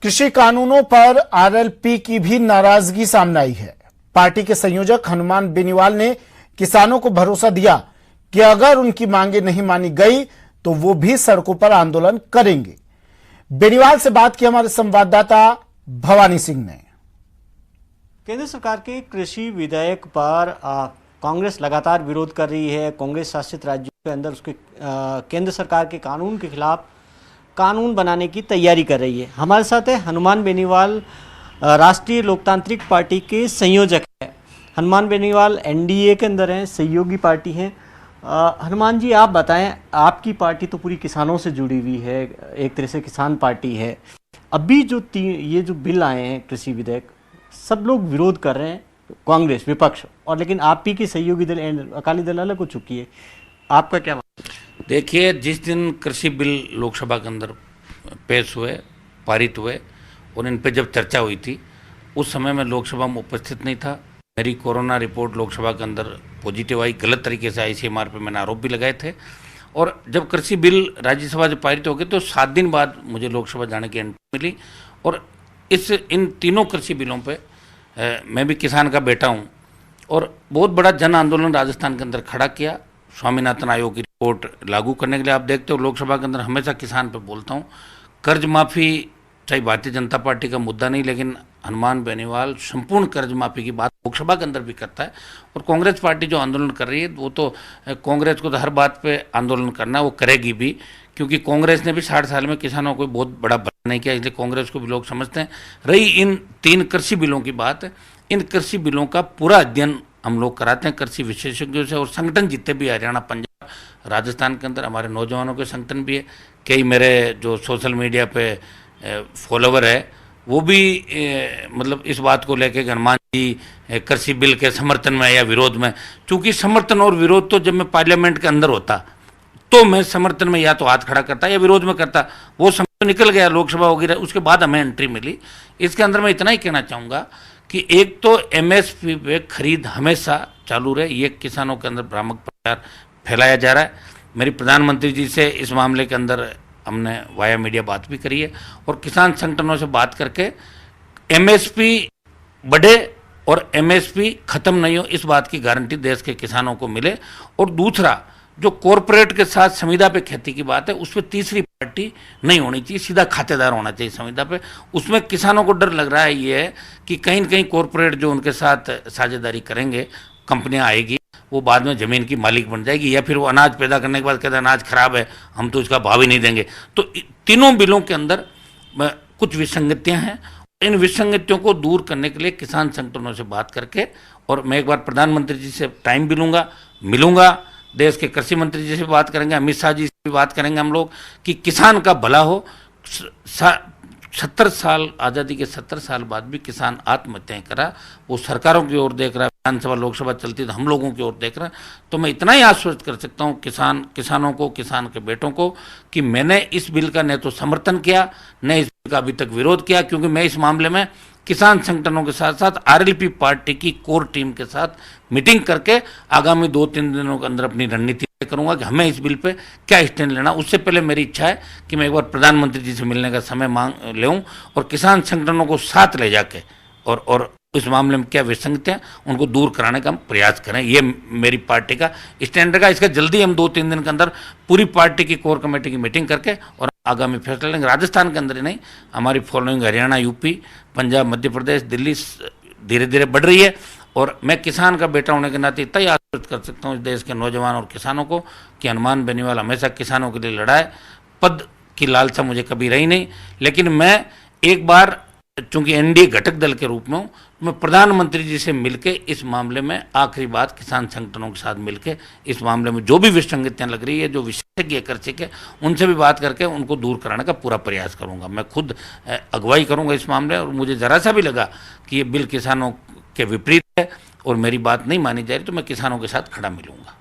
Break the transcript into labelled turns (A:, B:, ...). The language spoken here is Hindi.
A: कृषि कानूनों पर आरएलपी की भी नाराजगी सामने आई है। पार्टी के संयोजक हनुमान बेनीवाल ने किसानों को भरोसा दिया कि अगर उनकी मांगे नहीं मानी गई तो वो भी सड़कों पर आंदोलन करेंगे। बेनीवाल से बात की हमारे संवाददाता भवानी सिंह ने।
B: केंद्र सरकार के कृषि विधेयक पर कांग्रेस लगातार विरोध कर रही है। कांग्रेस शासित राज्यों के अंदर उसके केंद्र सरकार के कानून के खिलाफ कानून बनाने की तैयारी कर रही है। हमारे साथ है हनुमान बेनीवाल, राष्ट्रीय लोकतांत्रिक पार्टी के संयोजक है। हनुमान बेनीवाल एनडीए के अंदर हैं, सहयोगी पार्टी हैं। हनुमान जी, आप बताएं, आपकी पार्टी तो पूरी किसानों से जुड़ी हुई है, एक तरह से किसान पार्टी है। अभी जो ये जो बिल आए हैं कृषि विधेयक, सब लोग विरोध कर रहे हैं, कांग्रेस विपक्ष, और लेकिन आप ही की सहयोगी दल अकाली दल अलग हो चुकी है। आपका क्या?
C: देखिए, जिस दिन कृषि बिल लोकसभा के अंदर पेश हुए, पारित हुए और इन पे जब चर्चा हुई थी, उस समय मैं लोकसभा में उपस्थित नहीं था। मेरी कोरोना रिपोर्ट लोकसभा के अंदर पॉजिटिव आई, गलत तरीके से ICMR पे मैंने आरोप भी लगाए थे। और जब कृषि बिल राज्यसभा जब पारित हो गई तो 7 दिन बाद मुझे लोकसभा जाने की एंट्री मिली। और इन तीनों कृषि बिलों पे मैं भी किसान का बेटा हूँ और बहुत बड़ा जन आंदोलन राजस्थान के अंदर खड़ा किया स्वामीनाथन आयोग की रिपोर्ट लागू करने के लिए। आप देखते हो लोकसभा के अंदर हमेशा किसान पे बोलता हूँ। कर्ज माफ़ी चाहे भारतीय जनता पार्टी का मुद्दा नहीं, लेकिन हनुमान बेनीवाल संपूर्ण कर्ज माफ़ी की बात लोकसभा के अंदर भी करता है। और कांग्रेस पार्टी जो आंदोलन कर रही है, वो तो कांग्रेस को तो हर बात पे आंदोलन करना है, वो करेगी भी, क्योंकि कांग्रेस ने भी 60 साल में किसानों को बहुत बड़ा भला नहीं किया, इसलिए कांग्रेस को भी लोग समझते हैं। रही इन 3 कृषि बिलों की बात, इन कृषि बिलों का पूरा अध्ययन हम लोग कराते हैं कृषि विशेषज्ञों से। और संगठन जितने भी हरियाणा, पंजाब, राजस्थान के अंदर हमारे नौजवानों के संगठन भी है। कई मेरे जो सोशल मीडिया पे फॉलोवर है वो भी मतलब इस बात को लेके हनुमान जी कृषि बिल के समर्थन में या विरोध में, चूंकि समर्थन और विरोध तो जब मैं पार्लियामेंट के अंदर होता तो मैं समर्थन में या तो हाथ खड़ा करता या विरोध में करता, वो समय तो निकल गया, लोकसभा वगैरह, उसके बाद हमें एंट्री मिली। इसके अंदर मैं इतना ही कहना चाहूँगा कि एक तो MSP पे खरीद हमेशा चालू रहे, ये किसानों के अंदर भ्रामक प्रचार फैलाया जा रहा है। मेरी प्रधानमंत्री जी से इस मामले के अंदर हमने वाया मीडिया बात भी करी है और किसान संगठनों से बात करके MSP बढ़े और MSP खत्म नहीं हो, इस बात की गारंटी देश के किसानों को मिले। और दूसरा, जो कॉरपोरेट के साथ संविदा पे खेती की बात है, उस पर तीसरी पार्टी नहीं होनी चाहिए, सीधा खातेदार होना चाहिए संविदा पे। उसमें किसानों को डर लग रहा है ये है कि कहीं न कहीं कॉरपोरेट जो उनके साथ साझेदारी करेंगे, कंपनियां आएगी, वो बाद में ज़मीन की मालिक बन जाएगी, या फिर वो अनाज पैदा करने के बाद कहते हैं अनाज खराब है, हम तो इसका भाव ही नहीं देंगे। तो तीनों बिलों के अंदर कुछ विसंगतियां हैं। इन विसंगतियों को दूर करने के लिए किसान संगठनों से बात करके, और मैं एक बार प्रधानमंत्री जी से टाइम भी मिलूंगा, देश के कृषि मंत्री जी से बात करेंगे, अमित शाह जी से भी बात करेंगे हम लोग, कि किसान का भला हो। 70 साल आज़ादी के 70 साल बाद भी किसान आत्महत्याएं करा, वो सरकारों की ओर देख रहा है, विधानसभा लोकसभा चलती तो हम लोगों की ओर देख रहा है। तो मैं इतना ही आश्वस्त कर सकता हूँ किसानों को, किसान के बेटों को, कि मैंने इस बिल का न तो समर्थन किया, न इस बिल का अभी तक विरोध किया, क्योंकि मैं इस मामले में किसान संगठनों के साथ साथ RLP पार्टी की कोर टीम के साथ मीटिंग करके आगामी 2-3 दिनों के अंदर अपनी रणनीति तय करूंगा कि हमें इस बिल पे क्या स्टैंड लेना। उससे पहले मेरी इच्छा है कि मैं एक बार प्रधानमंत्री जी से मिलने का समय मांग लूँ और किसान संगठनों को साथ ले जाके और इस मामले में क्या विसंगतियाँ उनको दूर कराने का हम प्रयास करें। ये मेरी पार्टी का स्टैंड रहेगा। इसका जल्दी हम 2-3 दिन के अंदर पूरी पार्टी की कोर कमेटी की मीटिंग करके और आगामी फैसला लेंगे। राजस्थान के अंदर ही नहीं, हमारी फॉलोइंग हरियाणा, UP, पंजाब, मध्य प्रदेश, दिल्ली धीरे धीरे बढ़ रही है। और मैं किसान का बेटा होने के नाते इतना ही आश्वस्त कर सकता हूँ इस देश के नौजवान और किसानों को कि हनुमान बेनीवाल हमेशा किसानों के लिए लड़ा है। पद की लालसा मुझे कभी रही नहीं, लेकिन मैं एक बार, चूंकि NDA घटक दल के रूप में हूँ, मैं प्रधानमंत्री जी से मिलके इस मामले में आखिरी बात किसान संगठनों के साथ मिलके इस मामले में जो भी विसंगतियां लग रही है, जो विशेषज्ञ कृषि के, उनसे भी बात करके उनको दूर कराने का पूरा प्रयास करूंगा। मैं खुद अगुवाई करूंगा इस मामले, और मुझे जरा सा भी लगा कि ये बिल किसानों के विपरीत है और मेरी बात नहीं मानी जा रही तो मैं किसानों के साथ खड़ा मिलूंगा।